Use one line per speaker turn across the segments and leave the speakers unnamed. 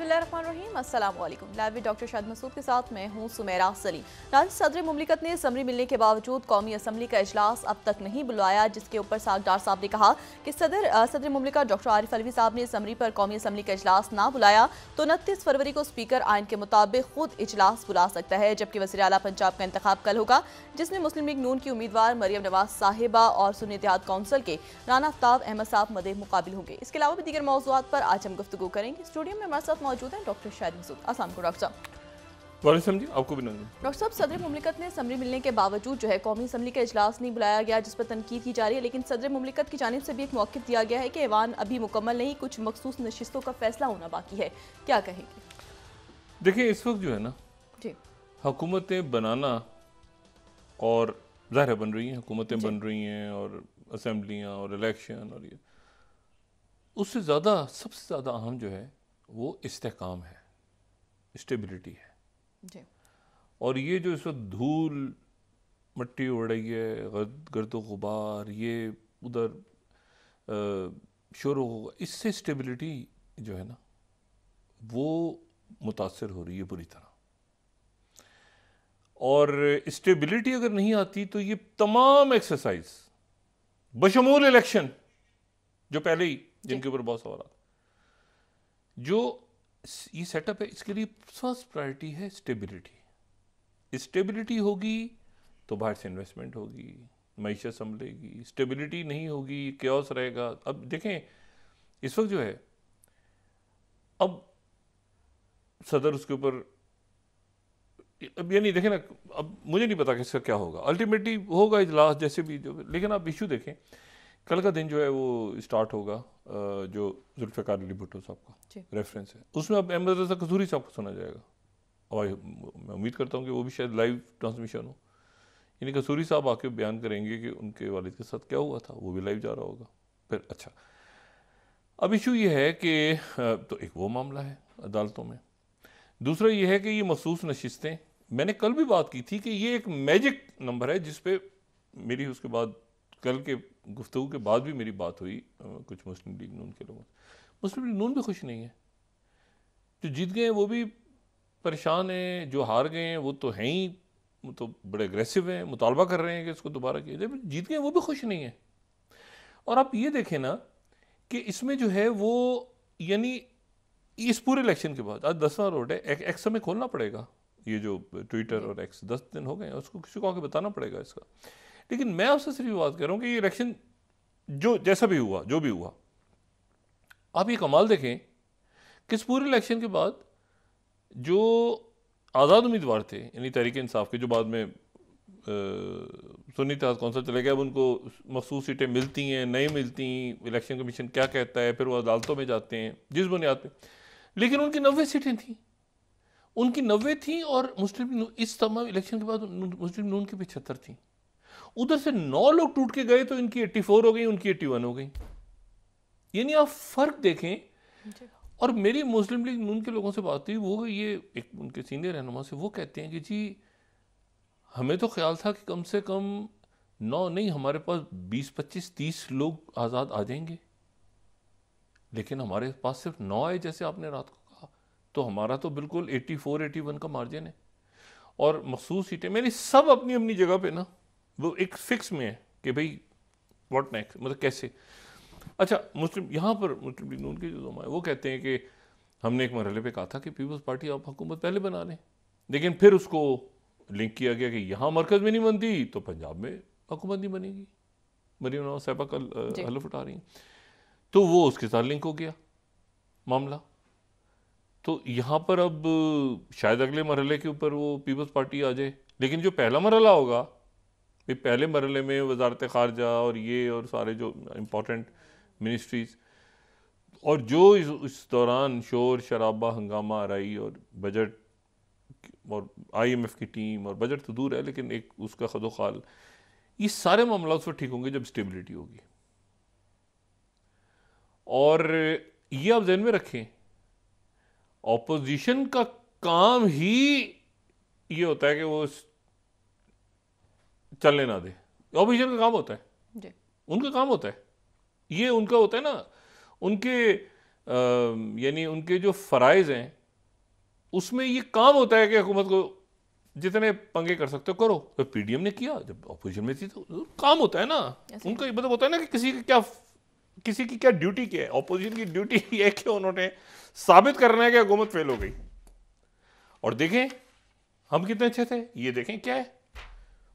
बिस्मिल्लाहिर्रहमानिर्रहीम, अस्सलाम वालेकुम। Live with doctor Shahid Masood के साथ मैं हूं सुमेरा सलीम। नाज़रीन, सदर मुमलिकत ने समरी मिलने के बावजूद कौमी असम्बली का इजलास अब तक नहीं बुलवाया, जिसके ऊपर सागदार साहब ने कहा कि सदर मुमलिकत डॉक्टर आरिफ अलवी साहब ने समरी पर कौमी असम्बली का इजलास ना बुलाया तो 29 फरवरी को स्पीकर आइन के मुताबिक खुद इजलास बुला सकता है, जबकि वज़ीर आला पंजाब का इंतखाब कल होगा, जिसमें मुस्लिम लीग नून की उम्मीदवार मरियम नवाज साहिबा और सुन्नी इत्तेहाद कौंसिल के राना आफ्ताब अहमद साहब मदे मुकाबिल होंगे। इसके अलावा भी दीगर मौज़ूआत पर आज हम गुफ्तगू करेंगे। स्टूडियो में हमारे साथ मौजूद हैं डॉक्टर शाहिद मसूद। अस्सलाम वालेकुम डॉक्टर साहब।
वालेकुम जी, आपको भी नहीं।
डॉक्टर साहब, सदर मुमलिकत ने समरी मिलने के बावजूद जो है कौमी असम्बली का इजलास नहीं बुलाया गया, जिस पर तनकीद की जा रही है, लेकिन सदर मुमलिकत की जानिब से भी एक मौक़िफ़ दिया गया है कि ऐवान अभी मुकम्मल नहीं, कुछ मखसूस नशिस्तों का फैसला होना बाकी है। क्या कहेंगे?
देखिए, इस वक्त जो है ना
जी,
हुकूमतें बनाना और ज़ाहिर बन रही हैं, हुकूमतें बन रही हैं और असम्बलियाँ और इलेक्शन और ये, उससे ज़्यादा सबसे ज़्यादा अहम जो है वो इस्तेहकाम है, स्टेबिलिटी है।
जी,
और ये जो इस वक्त धूल मट्टी उड़ रही है, गर्द गुबार, ये उधर शोर होगा, इससे स्टेबिलिटी जो है ना वो मुतासर हो रही है बुरी तरह। और स्टेबिलिटी अगर नहीं आती तो ये तमाम एक्सरसाइज बशमूल इलेक्शन जो पहले ही जिनके ऊपर बहुत सवाल जो ये सेटअप है, इसके लिए फर्स्ट प्रायोरिटी है स्टेबिलिटी। स्टेबिलिटी होगी तो बाहर से इन्वेस्टमेंट होगी, मईशत संभलेगी। स्टेबिलिटी नहीं होगी, क्योस रहेगा। अब देखें, इस वक्त जो है, अब सदर उसके ऊपर, अब ये नहीं देखें ना, अब मुझे नहीं पता कि इसका क्या होगा, अल्टीमेटली होगा इजलास जैसे भी जो, लेकिन आप इशू देखें, कल का दिन जो है वो स्टार्ट होगा जो जुल्फ़िकार अली भुट्टो साहब का रेफरेंस है, उसमें अब अहमद रज़ा कसूरी साहब को सुना जाएगा। और मैं उम्मीद करता हूँ कि वो भी शायद लाइव ट्रांसमिशन हो, यानी कसूरी साहब आके बयान करेंगे कि उनके वालिद के साथ क्या हुआ था, वो भी लाइव जा रहा होगा फिर। अच्छा, अब इशू ये है कि तो एक वो मामला है अदालतों में, दूसरा ये है कि ये मखसूस नशिस्तें, मैंने कल भी बात की थी कि ये एक मैजिक नंबर है जिस पे मेरी उसके बाद कल के गुफ्तगू के बाद भी मेरी बात हुई कुछ मुस्लिम लीग नून के लोगों से। मुस्लिम लीग नून भी खुश नहीं है, जो जीत गए हैं वो भी परेशान हैं, जो हार गए हैं वो तो हैं ही, वो तो बड़े अग्रेसिव हैं, मुतालबा कर रहे हैं कि इसको दोबारा किया जाए। जीत गए वो भी खुश नहीं है। और आप ये देखें ना कि इसमें जो है वो, यानी इस पूरे इलेक्शन के बाद आज 10वां रोड है, एक्स हमें खोलना पड़ेगा, ये जो ट्विटर और एक्स 10 दिन हो गए हैं, उसको किसी को आके बताना पड़ेगा इसका। लेकिन मैं आपसे सिर्फ बात कर रहा हूँ कि ये इलेक्शन जो जैसा भी हुआ, जो भी हुआ, आप ये कमाल देखें कि इस पूरे इलेक्शन के बाद जो आज़ाद उम्मीदवार थे, यानी तहरीक इंसाफ के, जो बाद में सुन्नी इत्तेहाद कौंसिल चले गए, अब उनको मखसूस सीटें मिलती हैं, नहीं मिलती, इलेक्शन कमीशन क्या कहता है, फिर वो अदालतों में जाते हैं जिस बुनियाद पे, लेकिन उनकी 90 सीटें थी, उनकी 90 थी, और मुस्लिम इस तमाम इलेक्शन के बाद मुस्लिम नून की 75 थी। उधर से 9 लोग टूट के गए तो इनकी 84 हो गई, उनकी 81 हो गई। यानी आप फर्क देखें। और मेरी मुस्लिम लीग नून के लोगों से बात हुई, वो ये एक उनके सीनियर रहनुमा से, वो कहते हैं कि जी हमें तो ख्याल था कि कम से कम 9 नहीं, हमारे पास 20, 25, 30 लोग आज़ाद आ जाएंगे, लेकिन हमारे पास सिर्फ 9 आए, जैसे आपने रात को कहा, तो हमारा तो बिल्कुल 84, 81 का मार्जिन है। और मखसूस सीटें मेरी सब अपनी अपनी जगह पे ना वो एक फिक्स में है कि भाई व्हाट नेक्स्ट, मतलब कैसे। अच्छा, मुस्लिम यहाँ पर मुस्लिम लीग नून के जो है वो कहते हैं कि हमने एक मरहले पे कहा था कि पीपल्स पार्टी आप हुकूमत पहले बना लें, लेकिन फिर उसको लिंक किया गया कि यहाँ मरकज़ में नहीं बनती तो पंजाब में हुकूमत नहीं बनेगी, मरीम नवाज साहिबा कल हलफ उठा रही हैं, तो वो उसके साथ लिंक हो गया मामला। तो यहाँ पर अब शायद अगले मरहले के ऊपर वो पीपल्स पार्टी आ जाए, लेकिन जो पहला मरहला होगा, पहले मरहले में वजारत खारजा और ये और सारे जो इम्पोर्टेंट मिनिस्ट्रीज, और जो इस दौरान शोर शराबा हंगामा आराई और बजट और IMF की टीम, और बजट तो दूर है लेकिन एक उसका खदोखाल, ये सारे मामला उस पर ठीक होंगे जब स्टेबिलिटी होगी। और ये आप ध्यान में रखें, ऑपोजिशन का काम ही ये होता है कि वो चलने ना दे। ऑपोजिशन का काम होता है, उनका काम होता है, ये उनका होता है ना, उनके यानी उनके जो फ़राइज़ हैं उसमें ये काम होता है कि हुकूमत को जितने पंगे कर सकते हो करो। तो पीडीएम ने किया, जब अपोजिशन में थी तो काम होता है ना उनका। ये मतलब होता है ना कि किसी की क्या ड्यूटी क्या है। अपोजिशन की ड्यूटी ये है कि उन्होंने साबित करना है कि हुकूमत फेल हो गई। और देखें हम कितने अच्छे थे, ये देखें क्या है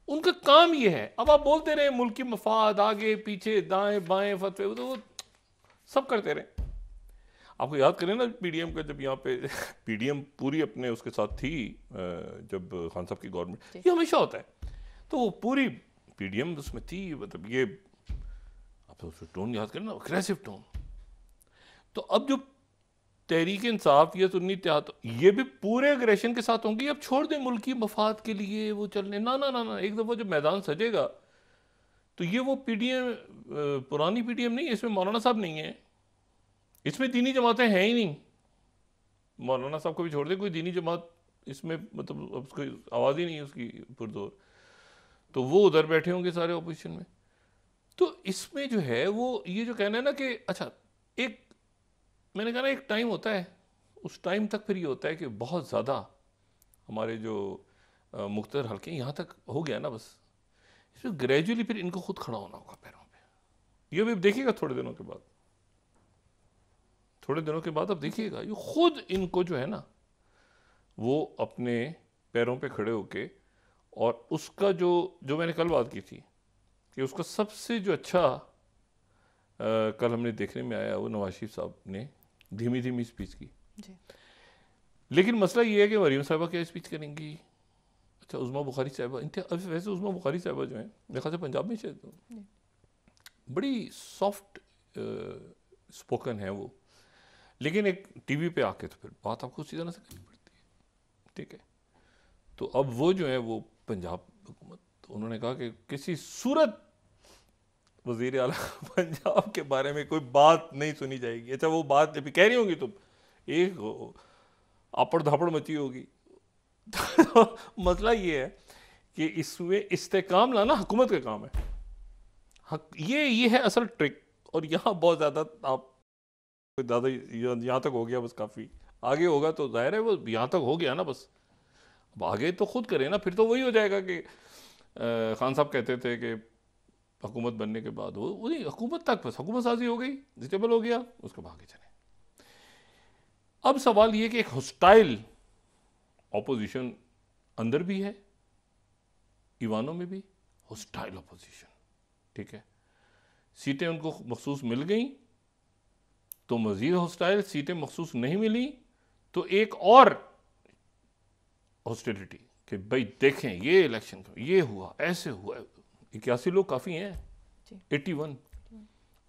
उनका काम ये है। अब आप बोलते रहे मुल्क की मफाद, आगे पीछे दाएं बाएं फतवे, तो वो सब करते रहे। आपको याद करें ना पीडीएम का, जब यहाँ पे पीडीएम पूरी अपने उसके साथ थी, जब खान साहब की गवर्नमेंट, ये हमेशा होता है, तो वो पूरी पीडीएम उसमें थी। मतलब ये आप तो उसका टोन याद करें ना, अग्रेसिव टोन। तो अब जो तहरीक इंसाफ या सुन्नी इत्तेहाद, ये भी पूरे अग्रेशन के साथ होंगी। अब छोड़ दें मुल्क की मफाद के लिए वो चलने, ना ना ना ना। एक दफ़ा जब मैदान सजेगा तो ये वो पीडीएम पुरानी पीडीएम नहीं है, इसमें मौलाना साहब नहीं है, इसमें दीनी जमातें हैं ही नहीं। मौलाना साहब को भी छोड़ दे, कोई दीनी जमात इसमें मतलब अब उसकी आवाज़ ही नहीं है उसकी पुरजोर। तो वो उधर बैठे होंगे सारे अपोजिशन में। तो इसमें जो है वो ये जो कहना है ना कि अच्छा, एक मैंने कहा ना एक टाइम होता है, उस टाइम तक फिर ये होता है कि बहुत ज़्यादा हमारे जो मुख्तलिफ हल्के यहाँ तक हो गया ना, बस इसमें ग्रेजुअली फिर इनको खुद खड़ा होना होगा पैरों पे। ये भी देखिएगा थोड़े दिनों के बाद, अब देखिएगा ये खुद इनको जो है ना वो अपने पैरों पे खड़े होके। और उसका जो मैंने कल बात की थी कि उसका सबसे जो अच्छा कल हमने देखने में आया वो नवाज शरीफ साहब ने धीमी धीमी स्पीच की जी। लेकिन मसला ये है कि मरीम साहबा क्या स्पीच करेंगी। अच्छा, उज़्मा बुखारी साहबा, वैसे उज़्मा बुखारी साहबा जो है मेरे ख्याल से पंजाब में शायद बड़ी सॉफ्ट स्पोकन है वो, लेकिन एक टीवी पे आके तो फिर बात आपको उसी तरह से करनी पड़ती है, ठीक है। तो अब वो जो है वो पंजाब हुकूमत, उन्होंने कहा कि किसी सूरत वज़ीर आला पंजाब के बारे में कोई बात नहीं सुनी जाएगी। अच्छा, वो बात अभी कह रही होंगी तो एक आपड़ धापड़ मची होगी। तो मसला ये है कि इसमें इस्तेकाम लाना हुकूमत का काम है। ये है असल ट्रिक। और यहाँ बहुत ज़्यादा आप ज़्यादा यहाँ तक हो गया, बस काफ़ी आगे होगा तो जाहिर है वो यहाँ तक हो गया ना, बस अब आगे तो खुद करें ना। फिर तो वही हो जाएगा कि खान साहब कहते थे कि हुकूमत बनने के बाद वो नहीं, हुकूमत तक बस हुकूमत साजी हो गई, डिस्टेबल हो गया, उसके बाद आगे चले। अब सवाल ये कि एक हॉस्टाइल ऑपोजिशन अंदर भी है, ईवानों में भी हॉस्टाइल ऑपोजिशन, ठीक है। सीटें उनको मखसूस मिल गई तो मजीद हॉस्टाइल, सीटें मखसूस नहीं मिली तो एक और हॉस्टिलिटी कि भाई देखें ये इलेक्शन ये हुआ, ऐसे हुआ। 81 लोग काफ़ी हैं, 81।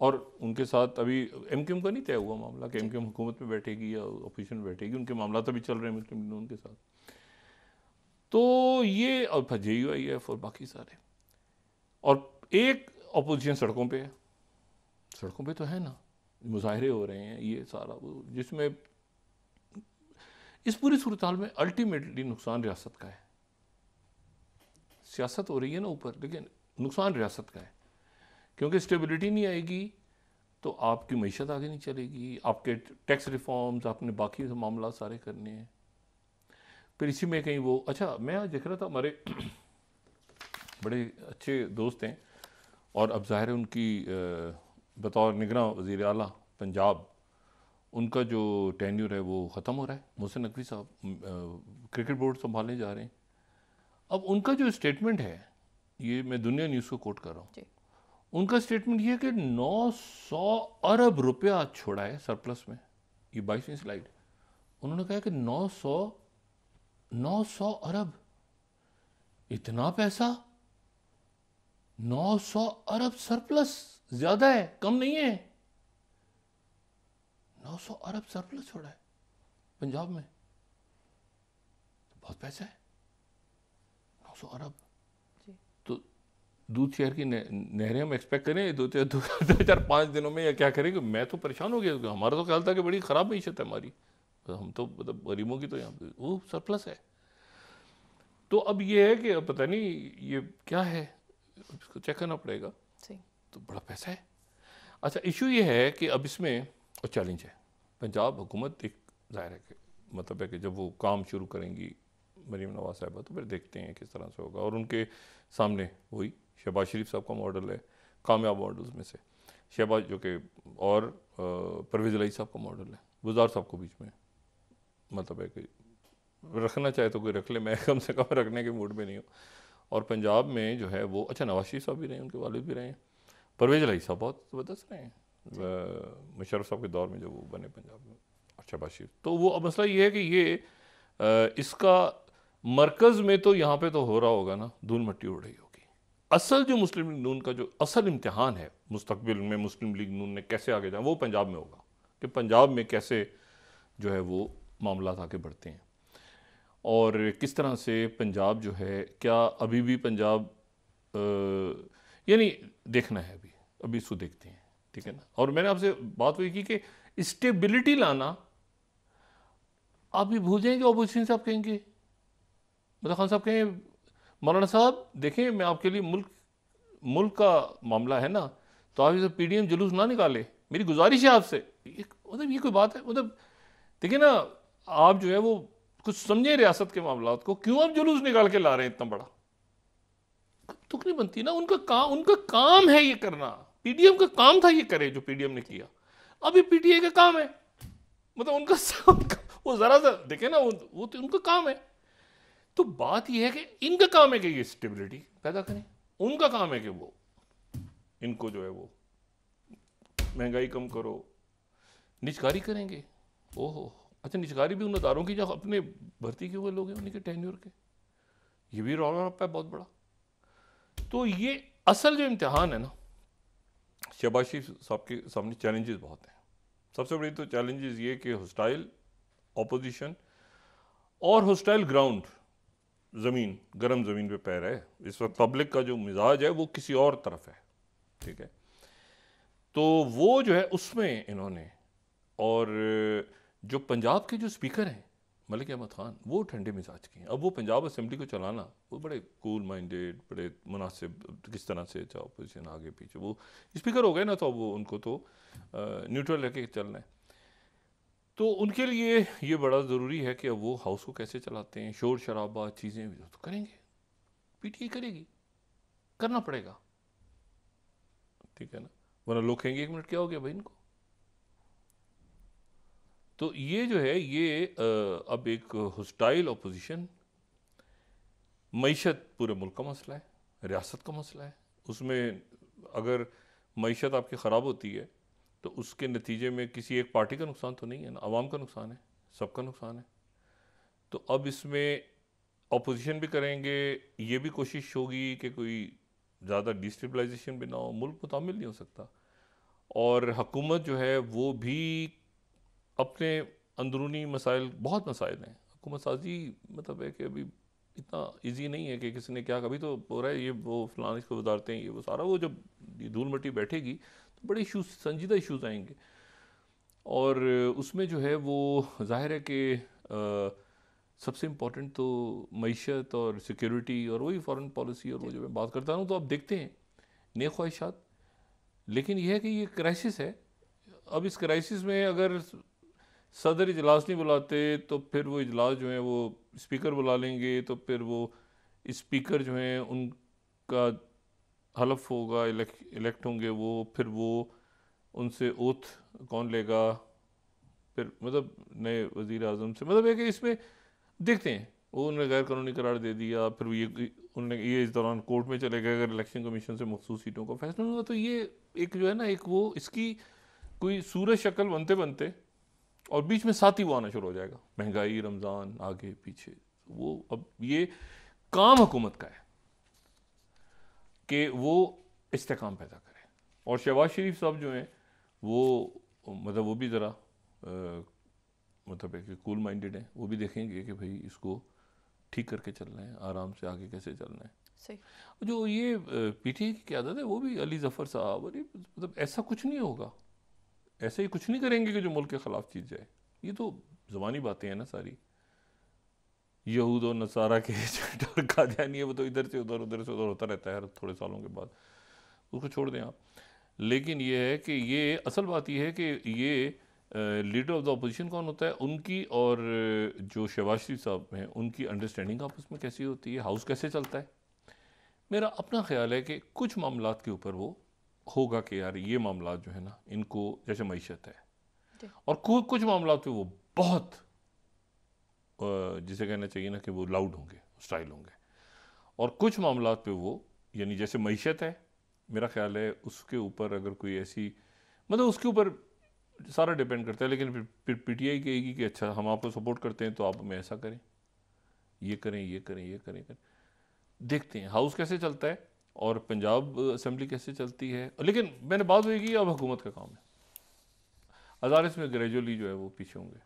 और उनके साथ अभी एमक्यूएम का नहीं तय हुआ मामला कि एमक्यूएम हुकूमत में बैठेगी या अपोजिशन में बैठेगी, उनके मामला तो भी चल रहे हैं मुस्लिम लीग उनके साथ। तो ये और JUIF और बाकी सारे, और एक अपोजिशन सड़कों पे है, सड़कों पे तो है ना, मुजाहरे हो रहे हैं, ये सारा वो, जिसमें इस पूरी सूरत हाल में अल्टीमेटली नुकसान रियासत का है। सियासत हो रही है ना ऊपर, लेकिन नुकसान रियासत का है, क्योंकि स्टेबिलिटी नहीं आएगी तो आपकी मईशत आगे नहीं चलेगी, आपके टैक्स रिफॉर्म्स, आपने बाकी मामला सारे करने हैं। फिर इसी में कहीं वो, अच्छा मैं आज देख रहा था हमारे बड़े अच्छे दोस्त हैं और अब ज़ाहिर है उनकी बतौर निगरान वज़ीर आला पंजाब उनका जो टेन्यूर है वो ख़त्म हो रहा है। मोहसिन नकवी साहब क्रिकेट बोर्ड संभालने जा रहे हैं। अब उनका जो स्टेटमेंट है, ये मैं दुनिया न्यूज़ को कोट कर रहा हूँ, उनका स्टेटमेंट ये है कि 900 अरब रुपया छोड़ा है सरप्लस में। ये 22वीं स्लाइड, उन्होंने कहा कि 900 अरब, इतना पैसा, 900 अरब सरप्लस, ज्यादा है, कम नहीं है। 900 अरब सरप्लस छोड़ा है पंजाब में, तो बहुत पैसा है 900 अरब। तो दूध शहर की नहरें हम एक्सपेक्ट करें दो चार 5 दिनों में, या क्या करेंगे? मैं तो परेशान हो गया, हमारा तो ख्याल था कि बड़ी ख़राब मीशत है हमारी, हम तो मतलब गरीबों की तो यहाँ पे वो सरप्लस है। तो अब ये है कि पता नहीं ये क्या है, इसको चेक करना पड़ेगा। तो बड़ा पैसा है। अच्छा, इशू ये है कि अब इसमें चैलेंज है, पंजाब हुकूमत एक ज़ाहिर है कि मतलब है कि जब वो काम शुरू करेंगी मरीम नवाज साहिबा तो फिर देखते हैं किस तरह से होगा। और उनके सामने वही शहबाज शरीफ साहब का मॉडल है, कामयाब मॉडल्स में से शहबाज जो कि, और परवेज़ इलाही साहब का मॉडल है, गुजार साहब को बीच में मतलब है कि रखना चाहे तो कोई रख ले, मैं कम से कम रखने के मूड में नहीं हूँ। और पंजाब में जो है वो अच्छा नवाज शरीफ साहब भी रहे हैं, उनके वालिद भी रहे हैं, परवेज़ इलाही साहब बहुत ज़बरदस्त रहे हैं मुशर्रफ साहब के दौर में जब वो बने पंजाब में, और शहबाज शरीफ। तो वो अब मसला ये है कि ये इसका मरकज़ में तो यहाँ पे तो हो रहा होगा ना, धूल मट्टी उड़ रही होगी। असल जो मुस्लिम लीग नून का जो असल इम्तिहान है मुस्तकबिल में मुस्लिम लीग नून ने कैसे आगे जाए, वो पंजाब में होगा कि पंजाब में कैसे जो है वो मामला आगे बढ़ते हैं और किस तरह से पंजाब जो है, क्या अभी भी पंजाब यानी देखना है, अभी इसको देखते हैं, ठीक है ना। और मैंने आपसे बात हुई कि स्टेबिलिटी लाना, आप भी भूल जाएंगे ऑपोजिशन से, आप कहेंगे मतलब खान साहब कहें मौलाना साहब देखें मैं आपके लिए मुल्क का मामला है ना, तो आप इसे पीडीएम जुलूस ना निकाले, मेरी गुजारिश है आपसे। मतलब ये कोई बात है? मतलब देखिए ना, आप जो है वो कुछ समझे रियासत के मामलात को, क्यों आप जुलूस निकाल के ला रहे हैं इतना बड़ा? तुक नहीं बनती ना। उनका काम है ये करना, पीडीएम का काम था ये करे जो पीडीएम ने किया, अब ये पीटीआई का काम है। मतलब उनका वो जरा सा देखे ना, वो तो उनका काम है। तो बात यह है कि इनका काम है कि ये स्टेबिलिटी पैदा करें, उनका काम है कि वो इनको जो है वो महंगाई कम करो, निजकारी करेंगे। ओहो अच्छा, निजकारी भी उन अदारों की जो अपने भर्ती के हुए लोग हैं उन्हीं के टेन्योर के, ये भी रौला रप्पा है बहुत बड़ा। तो ये असल जो इम्तिहान है ना, शहबाज शरीफ साहब के सामने चैलेंजेस बहुत हैं। सबसे बड़ी तो चैलेंजेस ये कि हॉस्टाइल ऑपोजिशन और हॉस्टाइल ग्राउंड, ज़मीन, गर्म ज़मीन पे पैर है इस वक्त। पब्लिक का जो मिजाज है वो किसी और तरफ है, ठीक है। तो वो जो है उसमें इन्होंने, और जो पंजाब के जो स्पीकर हैं मलिक अहमद ख़ान, वो ठंडे मिजाज के हैं। अब वो पंजाब असम्बली को चलाना, वो बड़े कूल माइंडेड, बड़े मुनासिब, किस तरह से चाहे अपोजिशन आगे पीछे, वो स्पीकर हो गए ना, तो वो उनको तो न्यूट्रल रह के चलना है। तो उनके लिए ये बड़ा ज़रूरी है कि अब वो हाउस को कैसे चलाते हैं, शोर शराबा चीज़ें तो करेंगे, पीटीआई करेगी, करना पड़ेगा, ठीक है ना, वरना लोग कहेंगे 1 मिनट क्या हो गया भाई इनको। तो ये जो है ये अब एक हॉस्टाइल ऑपोजिशन, मईशत पूरे मुल्क का मसला है, रियासत का मसला है। उसमें अगर मईशत आपकी ख़राब होती है तो उसके नतीजे में किसी एक पार्टी का नुकसान तो नहीं है ना, आवाम का नुकसान है, सबका नुकसान है। तो अब इसमें अपोजिशन भी करेंगे, ये भी कोशिश होगी कि कोई ज़्यादा डिस्टेबलाइजेशन भी ना हो, मुल्क मुतामिल नहीं हो सकता। और हुकूमत जो है वो भी अपने अंदरूनी मसाइल, बहुत मसाइल हैं, हुकूमत साजी मतलब है कि अभी इतना इजी नहीं है कि किसी ने क्या, कभी तो हो रहा है ये वो फलान इसको वजारते हैं, ये वो सारा, वो जब ये धूल मट्टी बैठेगी तो बड़े इशूज़, संजीदा इशूज़ आएंगे। और उसमें जो है वो जाहिर है कि सबसे इम्पोर्टेंट तो मईशत और सिक्योरिटी और वही फॉरेन पॉलिसी, और वो जो मैं बात करता हूँ, तो आप देखते हैं नेक ख्वाहिशात। लेकिन यह है कि ये क्राइसिस है। अब इस क्राइसिस में अगर सदर इजलास नहीं बुलाते तो फिर वो इजलास जो है वो स्पीकर बुला लेंगे, तो फिर वो स्पीकर जो हैं उनका हलफ होगा, इलेक्ट होंगे वो, फिर वो उनसे ओथ कौन लेगा, फिर मतलब नए वज़ीर आज़म से, मतलब है कि इसमें देखते हैं वो उन्होंने गैर कानूनी करार दे दिया, फिर ये उन्होंने ये इस दौरान कोर्ट में चले गए, अगर इलेक्शन कमीशन से मखसूस सीटों का फैसला हुआ, तो ये एक जो है ना, एक वो इसकी कोई सूरत शक्ल बनते बनते और बीच में साथ ही वो आना शुरू हो जाएगा, महंगाई, रमज़ान, आगे पीछे। वो अब ये काम हुकूमत का है कि वो इस्तेकाम पैदा करे। और शहबाज शरीफ साहब जो हैं वो मतलब वो भी ज़रा मतलब है कि कूल माइंडेड है, वो भी देखेंगे कि भाई इसको ठीक करके चलना है, आराम से आगे कैसे चलना है।
सही।
जो ये पीटीआई की क़यादत है वो भी अली ज़फ़र साहब, और मतलब ऐसा कुछ नहीं होगा, ऐसे ही कुछ नहीं करेंगे कि जो मुल्क के ख़िलाफ़ चीज़ जाए। ये तो ज़बानी बातें हैं ना सारी, यहूद और नसारा के एजेंट और कादियानी है, वो तो इधर से उधर, उधर से उधर होता रहता है हर थोड़े सालों के बाद, उसको छोड़ दें आप। लेकिन ये है कि ये असल बात ये है कि ये लीडर ऑफ द अपोजिशन कौन होता है, उनकी और जो शहबाज शरीफ साहब हैं उनकी अंडरस्टैंडिंग आपस में कैसी होती है, हाउस कैसे चलता है। मेरा अपना ख्याल है कि कुछ मामलात के ऊपर वो होगा कि यार ये मामलात जो है ना इनको, जैसे मईशत है, और कुछ मामलात पे वो बहुत जिसे कहना चाहिए ना कि वो लाउड होंगे, स्टाइल होंगे, और कुछ मामलात पे वो, यानी जैसे मईशत है, मेरा ख्याल है उसके ऊपर अगर कोई ऐसी, मतलब उसके ऊपर सारा डिपेंड करता है, लेकिन फिर पीटीआई कहेगी कि अच्छा हम आपको सपोर्ट करते हैं तो आप हमें ऐसा करें, ये करें, ये करें, ये करें, करें। देखते हैं हाउस कैसे चलता है और पंजाब असेंबली कैसे चलती है। लेकिन मैंने बात हुई कि अब हुकूमत का काम है, अदालत में ग्रेजुअली जो है वो पीछे होंगे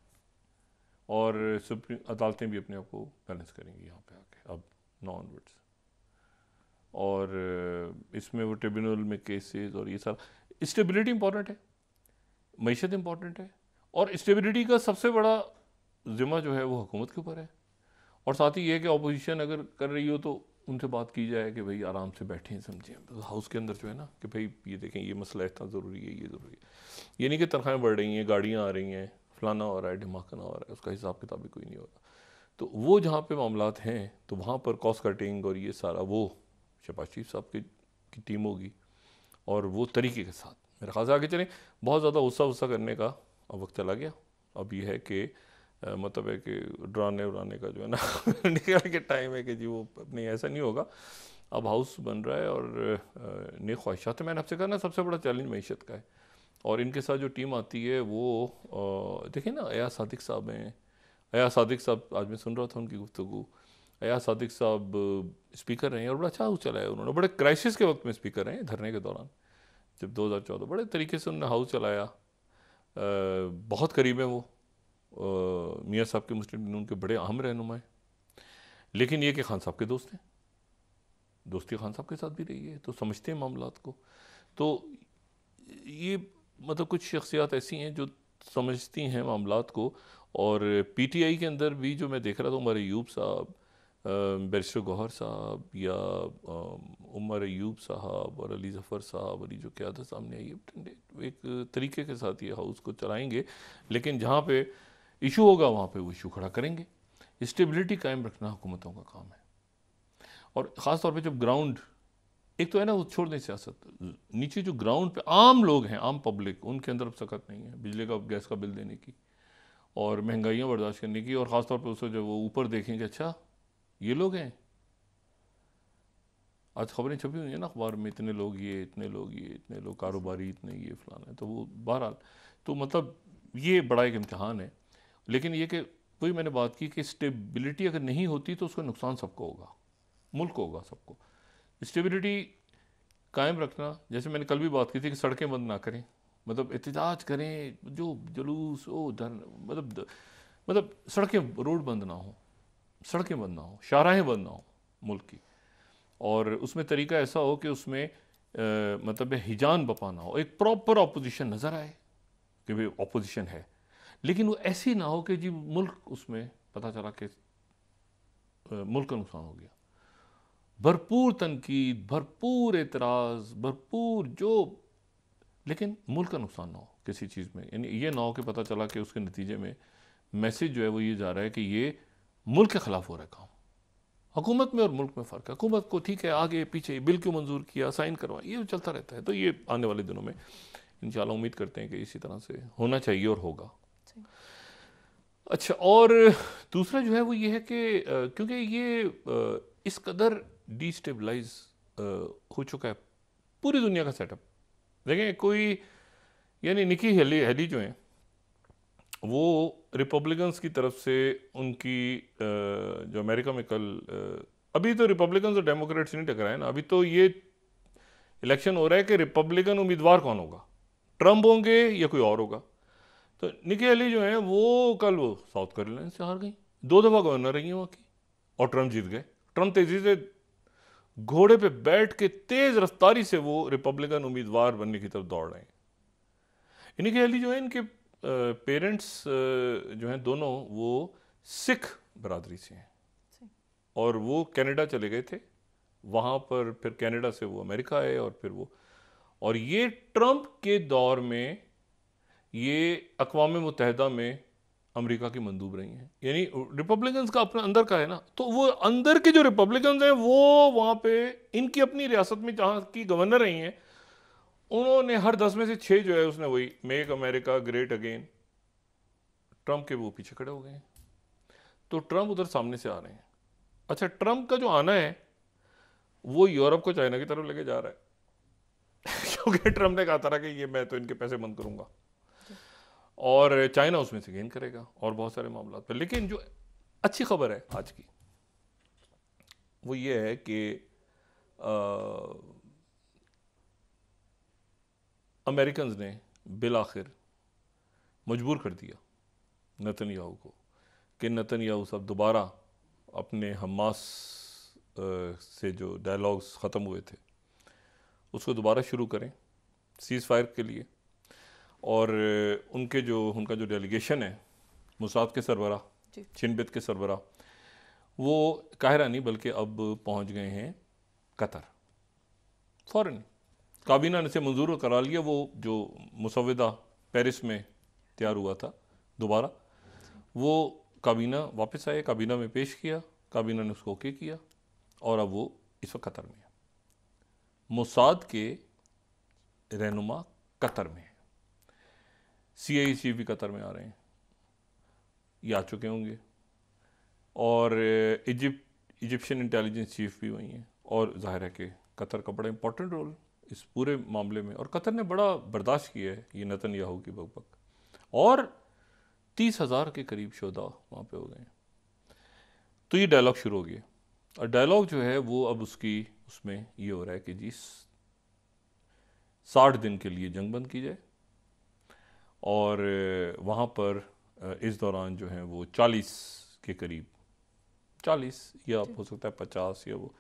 और सुप्रीम अदालतें भी अपने आप को बैलेंस करेंगी यहाँ पे आके अब नॉ ऑनवर्ड्स। और इसमें वो ट्रिब्यूनल में केसेस और ये सारा, स्टेबिलिटी इंपॉर्टेंट है, मईशत इंपॉर्टेंट है, और स्टेबिलिटी का सबसे बड़ा जिम्मा जो है वो हुकूमत के ऊपर है। और साथ ही ये कि अपोजिशन अगर कर रही हो तो उनसे बात की जाए कि भाई आराम से बैठें, समझें, तो हाउस के अंदर जो है ना कि भाई ये देखें ये मसला इतना ज़रूरी है, ये ज़रूरी है, ये नहीं कि तनख्वाहें बढ़ रही हैं, गाड़ियाँ आ रही हैं, फलाना हो रहा है, ढिमाकना हो रहा है, उसका हिसाब किताब भी कोई नहीं हो रहा। तो वो जहाँ पे मामलात हैं तो वहाँ पर कॉस्ट कटिंग और ये सारा वो शहबाज शरीफ साहब की टीम होगी, और वो तरीके के साथ मेरे ख्याल से आगे चलें। बहुत ज़्यादा गुस्सा करने का अब वक्त चला गया। अब ये है कि मतलब है कि डराने उड़ाने का जो है ना निकल के टाइम है कि जी वो नहीं, ऐसा नहीं होगा। अब हाउस बन रहा है और नई ख्वाहिशात है। मैंने आपसे कहा ना सबसे बड़ा चैलेंज मईशत का है, और इनके साथ जो टीम आती है वो देखिए ना, अयाज सादिक साहब हैं, अयाज सादिक साहब आज मैं सुन रहा था उनकी गुफ्तगू, अयाज सादिक साहब स्पीकर रहे हैं और बड़ा अच्छा हाउस चलाया उन्होंने, बड़े क्राइसिस के वक्त में स्पीकर रहे हैं, धरने के दौरान जब 2014, बड़े तरीके से उन्होंने हाउस चलाया। बहुत करीब है वो मियाँ साहब के, मुस्लिम लीग उनके बड़े अहम रहनुमा हैं। लेकिन ये कि खान साहब के दोस्त हैं, दोस्ती खान साहब के साथ भी रही है, तो समझते हैं मामलात को। तो ये मतलब कुछ शख्सियात ऐसी हैं जो समझती हैं मामलात को। और पीटीआई के अंदर भी जो मैं देख रहा था, उमर अयूब साहब, बैरिस्टर गौहर साहब, या उमर अयूब साहब और अली ज़फ़र साहब, अली जो क़यादत सामने आई है, एक तरीके के साथ ये हाउस को चलाएंगे। लेकिन जहाँ पे इशू होगा वहाँ पे वो इशू खड़ा करेंगे। स्टेबिलिटी कायम रखना हुकूमतों का काम है, और ख़ास तौर पे जब ग्राउंड, एक तो है ना वो छोड़ दें सियासत, नीचे जो ग्राउंड पे आम लोग हैं, आम पब्लिक, उनके अंदर अब सख्त नहीं है बिजली का गैस का बिल देने की और महंगाइयाँ बर्दाश्त करने की। और ख़ास तौर पे उसको जब वो ऊपर देखेंगे, अच्छा ये लोग हैं, आज खबरें छपी हुई हैं ना अखबार में, इतने लोग ये, इतने लोग ये, इतने लोग कारोबारी, इतने ये फलाना है, तो वो बहरहाल, तो मतलब ये बड़ा एक इम्तहान है। लेकिन ये कि वही मैंने बात की कि स्टेबिलिटी अगर नहीं होती तो उसका नुकसान सबको होगा, मुल्क को होगा सबको। स्टेबिलिटी कायम रखना, जैसे मैंने कल भी बात की थी कि सड़कें बंद ना करें, मतलब एहतजाज करें, जो जुलूस मतलब सड़कें, रोड बंद ना हो, सड़कें बंद ना हो, शाहराहें बंद ना हो मुल्क की, और उसमें तरीका ऐसा हो कि उसमें मतलब हिजान बपा ना हो, एक प्रॉपर अपोजिशन नज़र आए कि भाई अपोजिशन है, लेकिन वो ऐसी ना हो कि जी मुल्क, उसमें पता चला कि मुल्क का नुकसान हो गया। भरपूर तनकीद, भरपूर एतराज़, भरपूर जो, लेकिन मुल्क का नुकसान ना हो किसी चीज़ में। यानी ये ना हो कि पता चला कि उसके नतीजे में मैसेज जो है वो ये जा रहा है कि ये मुल्क के ख़िलाफ़ हो रहा है काम। हुकूमत में और मुल्क में फ़र्क है। हुकूमत को ठीक है आगे पीछे बिल क्यों मंजूर किया, साइन करवाया, ये चलता रहता है। तो ये आने वाले दिनों में इंशाल्लाह उम्मीद करते हैं कि इसी तरह से होना चाहिए और होगा। अच्छा, और दूसरा जो है वो ये है कि क्योंकि ये इस कदर डिस्टेबलाइज हो चुका है पूरी दुनिया का सेटअप। देखें कोई, यानी निकी हेली जो हैं वो रिपब्लिकन्स की तरफ से उनकी जो अमेरिका में कल अभी तो रिपब्लिकन्स और डेमोक्रेट्स नहीं टकराए ना, अभी तो ये इलेक्शन हो रहा है कि रिपब्लिकन उम्मीदवार कौन होगा, ट्रंप होंगे या कोई और होगा। तो निकी हेली जो है वो कल वो साउथ कैरोलिना से हार गई, 2 दफ़ा गवर्नर रही हैं वहाँ की, और ट्रंप जीत गए। ट्रंप तेजी से घोड़े पे बैठ के तेज रफ्तारी से वो रिपब्लिकन उम्मीदवार बनने की तरफ दौड़ रहे हैं। निकी हेली जो है, इनके पेरेंट्स जो हैं दोनों वो सिख बरादरी से हैं, और वो कनाडा चले गए थे, वहाँ पर फिर कनाडा से वो अमेरिका आए, और फिर वो, और ये ट्रंप के दौर में ये अक़वाम मुत्तहिदा में अमेरिका की मंदूब रही हैं, यानी रिपब्लिकन्स का अपना अंदर का है ना, तो वो अंदर के जो रिपब्लिकन्स हैं वो वहाँ पे इनकी अपनी रियासत में जहाँ की गवर्नर रही हैं, उन्होंने हर 10 में से 6 जो है उसने वही make America great again, Trump के वो पीछे खड़े हो गए हैं। तो ट्रंप उधर सामने से आ रहे हैं। अच्छा, ट्रंप का जो आना है वो यूरोप को चाइना की तरफ लेके जा रहा है क्योंकि ट्रंप ने कहा था कि ये मैं तो इनके पैसे बंद करूंगा और चाइना उसमें से गेन करेगा और बहुत सारे मामला पर। लेकिन जो अच्छी खबर है आज की वो ये है कि अमेरिकन्स ने बिल आखिर मजबूर कर दिया नेतन्याहू को कि नेतन्याहू साहब दोबारा अपने हमास से जो डायलॉग्स ख़त्म हुए थे उसको दोबारा शुरू करें सीज़ फायर के लिए। और उनका जो डेलीगेशन है मुसाद के सरबरा, शिनबेत के सरबरा, वो काहिरा नहीं बल्कि अब पहुंच गए हैं कतर। फ़ौरन काबीना ने से मंजूर करा लिया वो जो मुसव्वदा पेरिस में तैयार हुआ था दोबारा, वो काबीना वापस आए, काबीना में पेश किया, काबीना ने उसको ओके किया और अब वो इस वक्त कतर में है। मुसाद के रहनुमा कतर में है, CIA चीफ भी कतर में आ रहे हैं, ये आ चुके होंगे, और इजिप्शियन इंटेलिजेंस चीफ भी वही हैं। और जाहिर है कि कतर का बड़ा इंपॉर्टेंट रोल इस पूरे मामले में, और कतर ने बड़ा बर्दाश्त किया है ये नेतन्याहू की बकबक, और 30,000 के करीब शोधा वहाँ पे हो गए हैं। तो ये डायलॉग शुरू हो गया, और डायलॉग जो है वो अब उसमें ये हो रहा है कि जी 60 दिन के लिए जंग बंद की जाए, और वहाँ पर इस दौरान जो है वो 40 के करीब, 40 या हो सकता है 50 या वो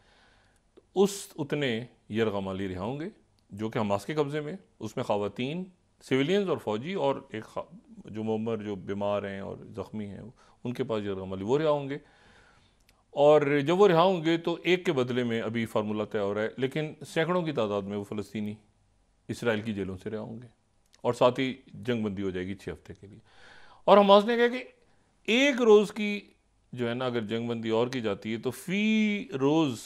उतने यरगमाली रिहा होंगे जो कि हमास के कब्ज़े में। उसमें ख़वातीन, सिविलियंस और फ़ौजी, और एक जो मुअम्मर जो बीमार हैं और ज़ख्मी हैं उनके पास यरगमाली वो रिहा होंगे। और जब वो रिहा होंगे तो एक के बदले में अभी फार्मूला तय हो रहा है, लेकिन सैकड़ों की तादाद में वो फ़लस्तीनी इसराइल की जेलों से रिहा होंगे, और साथ ही जंग बंदी हो जाएगी 6 हफ्ते के लिए। और हमास ने कहा कि एक रोज़ की जो है ना अगर जंग बंदी और की जाती है तो फ़ी रोज़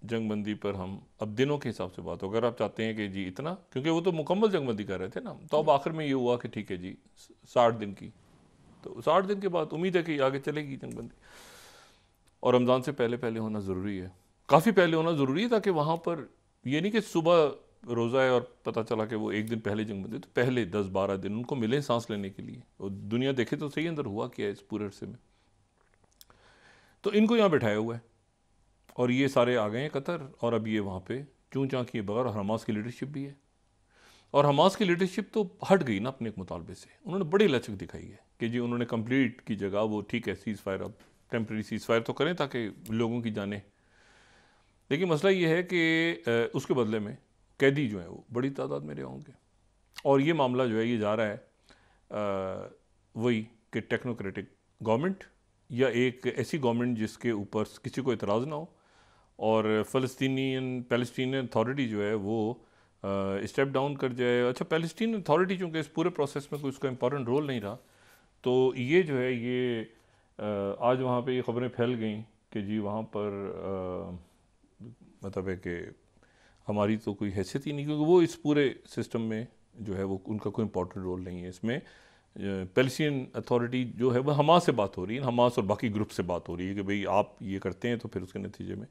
जंग बंदी पर हम अब दिनों के हिसाब से बात हो, अगर आप चाहते हैं कि जी इतना, क्योंकि वो तो मुकम्मल जंग बंदी कर रहे थे ना, तो अब आखिर में ये हुआ कि ठीक है जी 60 दिन की, तो 60 दिन के बाद उम्मीद है कि आगे चलेगी जंग बंदी। और रमज़ान से पहले पहले होना ज़रूरी है, काफ़ी पहले होना ज़रूरी है, ताकि वहाँ पर ये नहीं कि सुबह रोज़ा है और पता चला कि वो एक दिन पहले जंग बंदी, तो पहले 10-12 दिन उनको मिले सांस लेने के लिए, और दुनिया देखे तो सही अंदर हुआ क्या है इस पूरे अरसे में। तो इनको यहाँ बैठाया हुआ है और ये सारे आ गए हैं कतर, और अब ये वहाँ पे चूँ चाँ किए बगैर, और हमास की लीडरशिप भी है, और हमास की लीडरशिप तो हट गई ना अपने एक मुतालबे से। उन्होंने बड़ी लचक दिखाई है कि जी उन्होंने कंप्लीट की जगह वो ठीक है सीज़ फायर, अब टेम्प्रेरी सीज़ फायर तो करें ताकि लोगों की जाने, लेकिन मसला ये है कि उसके बदले में कैदी जो हैं वो बड़ी तादाद में रहे होंगे। और ये मामला जो है ये जा रहा है वही कि टेक्नोक्रेटिक गवर्नमेंट या एक ऐसी गवर्नमेंट जिसके ऊपर किसी को इतराज़ ना हो, और पैलेस्टीनियन अथॉरिटी जो है वो स्टेप डाउन कर जाए। अच्छा, पैलेस्टीनियन अथॉरिटी चूँकि इस पूरे प्रोसेस में कोई उसका इंपॉर्टेंट रोल नहीं रहा, तो ये जो है ये आज वहाँ पे ये ख़बरें फैल गई कि जी वहाँ पर मतलब है कि हमारी तो कोई हैसियत ही नहीं, क्योंकि वो इस पूरे सिस्टम में जो है वो उनका कोई इंपॉर्टेंट रोल नहीं है। इसमें पैलेस्टीनियन अथॉरिटी जो है वो हमास से बात हो रही है, हमास और बाकी ग्रुप से बात हो रही है कि भाई आप ये करते हैं तो फिर उसके नतीजे में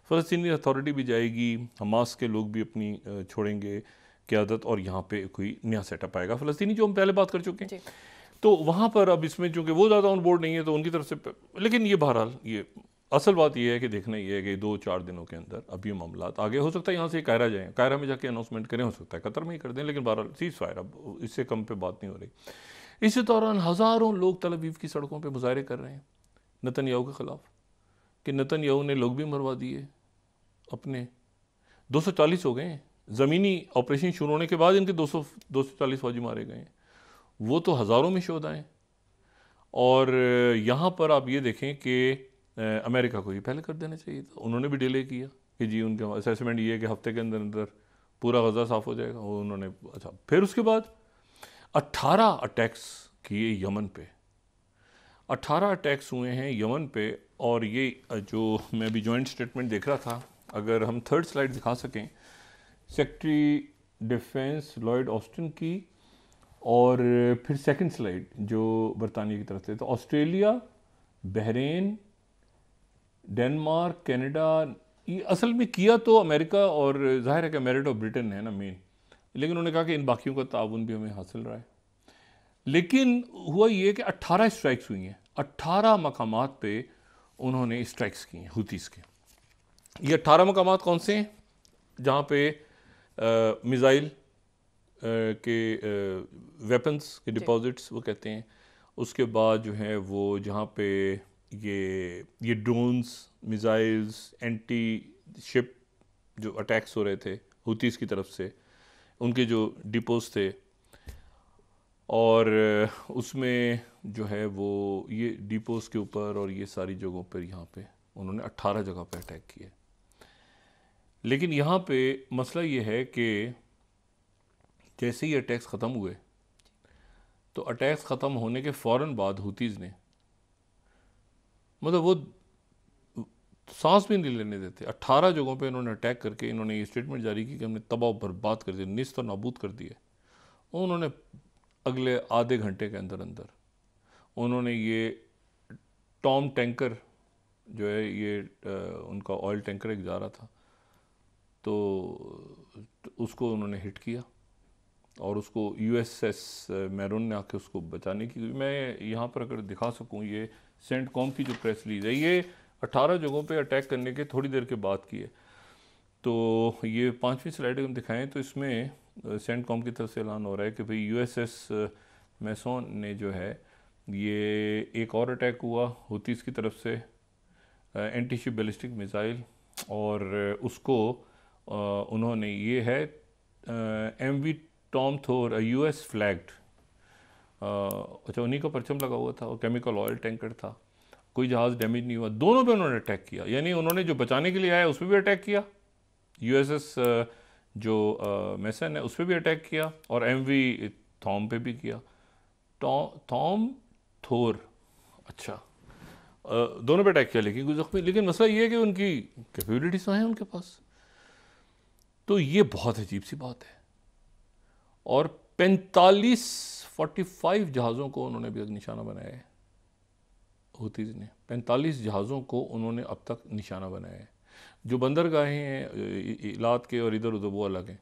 फ़लस्तीनी अथॉरिटी भी जाएगी, हमास के लोग भी अपनी छोड़ेंगे क़यादत, और यहाँ पे कोई नया सेटअप आएगा फ़लस्तीनी, जो हम पहले बात कर चुके हैं। तो वहाँ पर अब इसमें चूँकि वो ज़्यादा ऑन बोर्ड नहीं है तो उनकी तरफ से, लेकिन ये बहरहाल ये असल बात ये है कि देखना ये है कि 2-4 दिनों के अंदर अब ये मामला आगे, हो सकता है यहाँ से कायरा जाएँ, कायरा में जाके अनाउंसमेंट करें, हो सकता है कतर में ही कर दें, लेकिन बहरहाल सीज़ फायर अब इससे कम पे बात नहीं हो रही। इसी दौरान हज़ारों लोग तल अवीव की सड़कों पे मुजाहरे कर रहे हैं नेतन्याहू के ख़िलाफ़ कि नेतन्याहू ने लोग भी मरवा दिए अपने, 240 हो गए हैं। ज़मीनी ऑपरेशन शुरू होने के बाद इनके 240 फौजी मारे गए हैं, वो तो हज़ारों में शोधा हैं। और यहाँ पर आप ये देखें कि अमेरिका को ये पहले कर देना चाहिए था, उन्होंने भी डिले किया कि जी उनका असेसमेंट ये है कि हफ्ते के अंदर अंदर पूरा गज़ा साफ़ हो जाएगा, उन्होंने अच्छा फिर उसके बाद 18 अटैक्स किए यमन पे, 18 अटैक्स हुए हैं यमन पे। और ये जो मैं अभी जॉइंट स्टेटमेंट देख रहा था, अगर हम थर्ड स्लाइड दिखा सकें, सेक्रेटरी डिफेंस लॉयड ऑस्टिन की, और फिर सेकंड स्लाइड जो बरतानिया की तरफ से, तो ऑस्ट्रेलिया, बहरीन, डेनमार्क, कनाडा, ये असल में किया तो अमेरिका और जाहिर है कि अमेरिका और ब्रिटेन है ना मेन, लेकिन उन्होंने कहा कि इन बाकियों का ताउन भी हमें हासिल रहा है। लेकिन हुआ ये कि 18 स्ट्राइक्स हुई हैं, 18 मकामात पे उन्होंने स्ट्राइक्स की हैं हुतीस के। ये 18 मकामात कौन से हैं? जहाँ पे मिसाइल के वेपन्स के डिपॉजिट्स वो कहते हैं, उसके बाद जो है वो जहाँ पे ये ड्रोन्स, मिसाइल्स, एंटी शिप जो अटैक्स हो रहे थे हुतीस की तरफ से, उनके जो डिपोज थे, और उसमें जो है वो ये डिपोज के ऊपर और ये सारी जगहों पर यहाँ पे उन्होंने 18 जगह पे अटैक किए। लेकिन यहाँ पे मसला ये है कि जैसे ही अटैक्स ख़त्म हुए तो अटैक्स ख़त्म होने के फ़ौरन बाद हुतीज़ ने, मतलब वो सांस भी नहीं लेने देते, 18 जगहों पे इन्होंने अटैक करके इन्होंने ये स्टेटमेंट जारी की कि हमने तबाह बर्बाद कर दिया, निस्त और नाबूद कर दिए। उन्होंने अगले आधे घंटे के अंदर अंदर उन्होंने ये टॉम टैंकर जो है, ये उनका ऑयल टैंकर एक जा रहा था, तो उसको उन्होंने हिट किया और उसको यूएसएस मैरून ने आके उसको बचाने की, मैं यहाँ पर अगर दिखा सकूँ, ये सेंट कॉम की जो प्रेस रिलीज है, ये 18 जगहों पे अटैक करने के थोड़ी देर के बाद की है। तो ये 5वीं स्लाइड हम दिखाएं तो इसमें सेंट कॉम की तरफ से ऐलान हो रहा है कि भाई यूएसएस मैसोन ने जो है, ये एक और अटैक हुआ हुतीस की तरफ से, एंटी शिप बैलिस्टिक मिसाइल, और उसको उन्होंने, ये है MV टॉम थोर, यूएस फ्लैग्ड, अच्छा उन्हीं का परचम लगा हुआ था, और केमिकल ऑयल टैंकर था, कोई जहाज़ डैमेज नहीं हुआ। दोनों पे उन्होंने अटैक किया, यानी उन्होंने जो बचाने के लिए आया उस पर भी अटैक किया, यूएसएस जो मैसन है उस पर भी अटैक किया, और MV थॉम पे भी किया, थॉम थोर, अच्छा दोनों पे अटैक किया, लेकिन कोई जख्मी। लेकिन मसला ये है कि उनकी कैपेबिलिटीज तो हैं उनके पास, तो ये बहुत अजीब सी बात है। और 45 जहाज़ों को उन्होंने भी निशाना बनाया है, हुतीज़ ने 45 जहाज़ों को उन्होंने अब तक निशाना बनाया है। जो बंदरगाहें हैं इलात के और इधर उधर वो अलग हैं,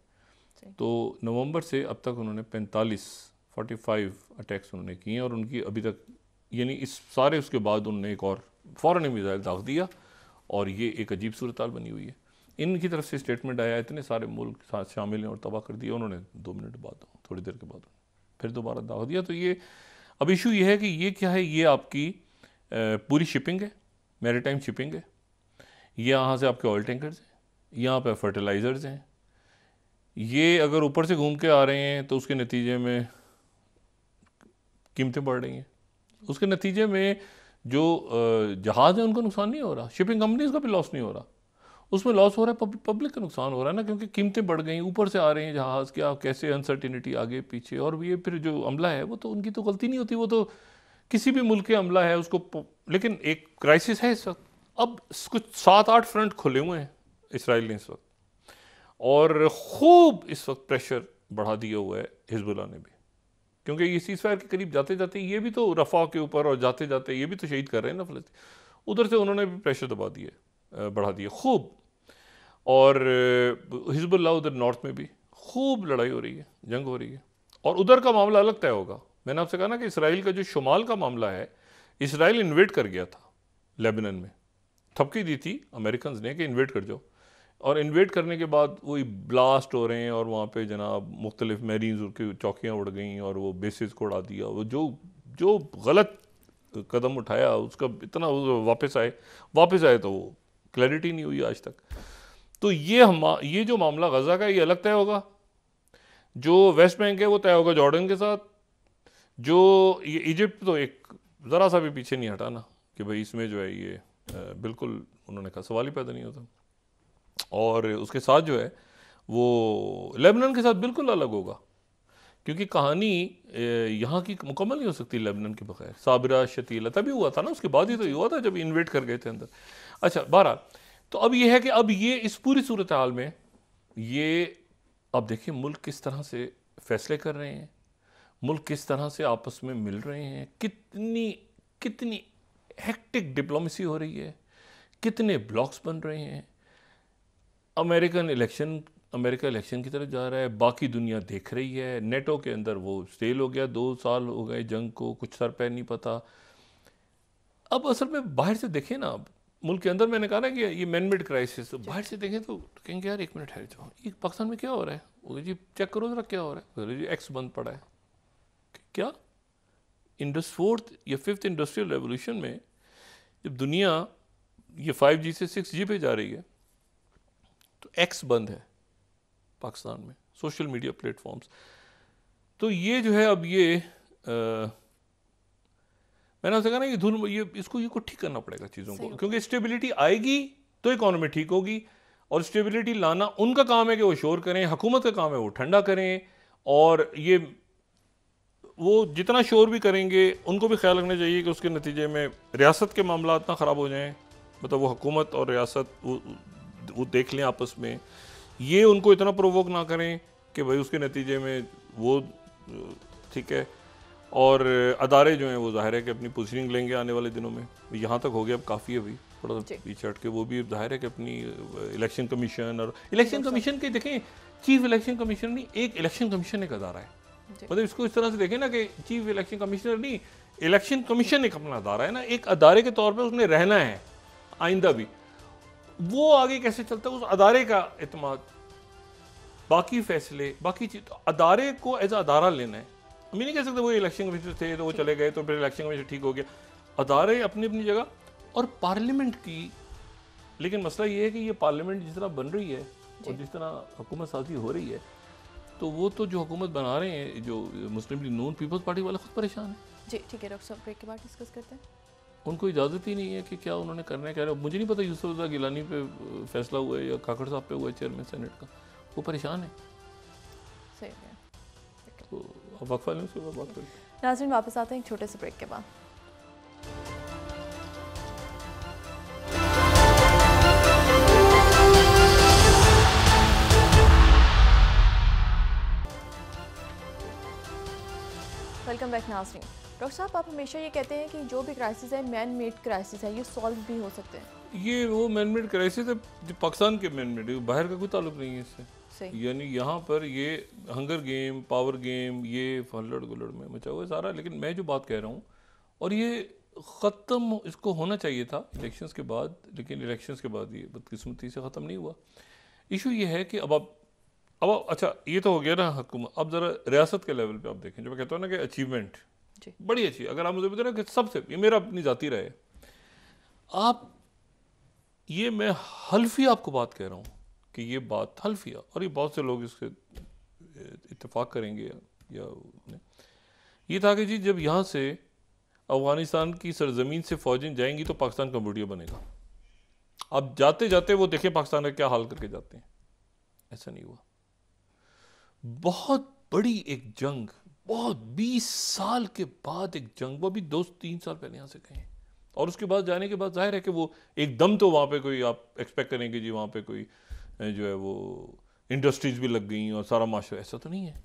तो नवंबर से अब तक उन्होंने 45 अटैक्स उन्होंने किए हैं, और उनकी अभी तक, यानी इस सारे उसके बाद उन्होंने एक और फ़ौरन मिसाइल दाग दिया, और ये एक अजीब सूरत हाल बनी हुई है। इनकी तरफ से स्टेटमेंट आया, इतने सारे मुल्क साथ शामिल हैं और तबाह कर दिया, उन्होंने 2 मिनट बाद, थोड़ी देर के बाद फिर दोबारा दाग दिया। तो ये अब इशू ये है कि ये क्या है, ये आपकी पूरी शिपिंग है, मैरीटाइम शिपिंग है, ये यहाँ से आपके ऑयल टैंकर्स हैं, यहाँ पे फर्टिलाइज़र्स हैं, ये अगर ऊपर से घूम के आ रहे हैं तो उसके नतीजे में कीमतें बढ़ रही हैं, उसके नतीजे में जो जहाज़ है उनको नुकसान नहीं हो रहा, शिपिंग कंपनीज का भी लॉस नहीं हो रहा, उसमें लॉस हो रहा है, पब्लिक का नुकसान हो रहा है ना, क्योंकि कीमतें बढ़ गई, ऊपर से आ रहे हैं जहाज़, क्या कैसे अनसर्टिनिटी आगे पीछे। और ये फिर जो अमला है वो तो उनकी तो गलती नहीं होती, वो तो किसी भी मुल्क के अमला है उसको, लेकिन एक क्राइसिस है इस वक्त। अब कुछ 7-8 फ्रंट खुले हुए हैं इसराइल ने इस वक्त, और ख़ूब इस वक्त प्रेशर बढ़ा दिया हुआ है हिजबुल्लाह ने भी, क्योंकि ये सीज़फायर के करीब जाते जाते ये भी तो रफ़ा के ऊपर, और जाते जाते ये भी तो शहीद कर रहे हैं ना फ़लस्तीन, उधर से उन्होंने भी प्रेशर दबा दिए, बढ़ा दिए खूब। और हिजबुल्लाह उधर नॉर्थ में भी खूब लड़ाई हो रही है, जंग हो रही है, और उधर का मामला अलग तय होगा। मैंने आपसे कहा ना कि इसराइल का जो शुमाल का मामला है, इसराइल इन्वेड कर गया था लेबनान में, थपकी दी थी अमेरिकन ने कि इन्वेड कर जाओ, और इन्वेड करने के बाद वही ब्लास्ट हो रहे हैं, और वहाँ पे जनाब मुख्तलिफ मैरीज की चौकियाँ उड़ गई, और वो बेसिस को उड़ा दिया, वो जो गलत कदम उठाया उसका इतना वापस आए तो वो क्लैरिटी नहीं हुई आज तक। तो ये जो मामला गज़ा का, ये अलग तय होगा, जो वेस्ट बैंक है वो तय होगा जॉर्डन के साथ, जो ये इजिप्ट तो एक ज़रा सा भी पीछे नहीं हटा ना, कि भाई इसमें जो है ये बिल्कुल उन्होंने कहा सवाल ही पैदा नहीं होता, और उसके साथ जो है वो लेबनान के साथ बिल्कुल अलग होगा, क्योंकि कहानी यहाँ की मुकम्मल नहीं हो सकती लेबनान के बगैर। साबिरा शतीला तभी हुआ था ना, उसके बाद ही तो हुआ था जब इन्वेट कर गए थे अंदर। अच्छा, बहरहाल तो अब ये है कि अब ये इस पूरी सूरत हाल में ये अब देखिए मुल्क किस तरह से फैसले कर रहे हैं, मुल्क किस तरह से आपस में मिल रहे हैं, कितनी कितनी हेक्टिक डिप्लोमेसी हो रही है, कितने ब्लॉक्स बन रहे हैं। अमेरिका इलेक्शन की तरफ जा रहा है, बाकी दुनिया देख रही है। नेटो के अंदर वो स्टेल हो गया, 2 साल हो गए जंग को, कुछ सर पैर नहीं पता। अब असल में बाहर से देखें ना, अब मुल्क के अंदर मैंने कहा ना कि ये मैनमेड क्राइसिस, तो बाहर से देखें तो कहेंगे यार एक मिनट है जाओ, ये पाकिस्तान में क्या हो रहा है? वो जी चेक करो जरा क्या हो रहा है। जी एक्स बंद पड़ा है। क्या फोर्थ या फिफ्थ इंडस्ट्रियल रेवोल्यूशन में जब दुनिया ये 5G से 6G पे जा रही है तो एक्स बंद है पाकिस्तान में, सोशल मीडिया प्लेटफॉर्म्स। तो ये जो है अब ये मैंने आपसे कहा ना ये इसको ठीक करना पड़ेगा चीज़ों को, क्योंकि स्टेबिलिटी आएगी तो इकोनॉमी ठीक होगी। और स्टेबिलिटी लाना उनका काम है कि वो शोर करें, हुकूमत का काम है वो ठंडा करें। और ये वो जितना शोर भी करेंगे उनको भी ख्याल रखना चाहिए कि उसके नतीजे में रियासत के मामला ना ख़राब हो जाएं। मतलब वो हुकूमत और रियासत वो देख लें आपस में, ये उनको इतना प्रोवोक ना करें कि भाई उसके नतीजे में वो ठीक है। और अदारे जो हैं वो जाहिर है कि अपनी पोजीशनिंग लेंगे आने वाले दिनों में। यहाँ तक हो गया, अब काफ़ी है भाई, थोड़ा सा पीछे हट के वो भी जाहिर है कि अपनी इलेक्शन कमीशन और इलेक्शन कमीशन के देखें, चीफ इलेक्शन कमीशनर नहीं, एक इलेक्शन कमीशन एक अदारा है। मतलब इसको इस तरह से देखें ना कि चीफ इलेक्शन कमिश्नर नहीं, इलेक्शन कमीशन एक अपना अदारा है ना, एक अदारे के तौर पे उसने रहना है आइंदा भी। वो आगे कैसे चलता है, उस अदारे का एतमाद, बाकी फैसले, बाकी चीज, तो अदारे को एज अदारा लेना है। हम नहीं कह सकते वो इलेक्शन कमिश्नर थे तो वो चले गए तो फिर इलेक्शन कमीशन ठीक हो गया। अदारे अपनी अपनी जगह, और पार्लियामेंट की, लेकिन मसला ये है कि ये पार्लियामेंट जिस तरह बन रही है और जिस तरह हुकूमत साजी हो रही है, तो वो तो जो हुकूमत बना रहे हैं जो मुस्लिम लीग नून पीपल्स पार्टी वाले खुद परेशान है।
जी ठीक है डॉक्टर साहब, ब्रेक के बाद डिस्कस करते हैं।
उनको इजाज़त ही नहीं है कि क्या उन्होंने करना है, कह रहे मुझे नहीं पता यूसुफ गिलानी पे फैसला हुआ है या काकड़ साहब पे हुआ है चेयरमैन सेनेट का, वो परेशान है।
सही है,
तो अब वक्फा लें, उसके बाद बात करें।
नाज़रीन वापस आते हैं एक छोटे से ब्रेक के बाद। वेलकम बैक नाज़रीन। डॉक्टर साहब, आप हमेशा ये कहते हैं कि जो भी क्राइसिस है मैन मेड क्राइसिस है, ये सॉल्व भी हो सकते हैं। ये
वो मैन मेड क्राइसिस है जो पाकिस्तान के मैन मेड, बाहर का कोई ताल्लुक नहीं है इससे। यानी यहाँ पर ये हंगर गेम, पावर गेम, ये फल्लड़ गुलड़ में मचा हुआ सारा। लेकिन मैं जो बात कह रहा हूँ, और ये ख़त्म इसको होना चाहिए था इलेक्शंस के बाद, लेकिन इलेक्शंस के बाद ये बदकिस्मती से ख़त्म नहीं हुआ। इशू ये है कि अब अच्छा ये तो हो गया ना हुकूमत। अब ज़रा रियासत के लेवल पे आप देखें, जो मैं कहता हूँ ना कि अचीवमेंट बड़ी अच्छी, अगर आप मुझे बताए ना कि सबसे, ये मेरा अपनी जाती रहे, आप ये मैं हल्फिया आपको बात कह रहा हूँ कि ये बात हल्फिया, और ये बहुत से लोग इससे इत्तेफाक करेंगे या ये था कि जी जब यहाँ से अफगानिस्तान की सरजमीन से फ़ौजें जाएंगी तो पाकिस्तान कंप्यूटर बनेगा। अब जाते जाते वो देखें पाकिस्तान का क्या हाल करके जाते हैं। ऐसा नहीं हुआ। बहुत बड़ी एक जंग, बहुत 20 साल के बाद एक जंग, वो अभी 2-3 साल पहले यहाँ से गए, और उसके बाद जाने के बाद जाहिर है कि वो एकदम तो वहाँ पे कोई आप एक्सपेक्ट करेंगे जी वहाँ पे कोई जो है वो इंडस्ट्रीज भी लग गई और सारा माशरा, ऐसा तो नहीं है।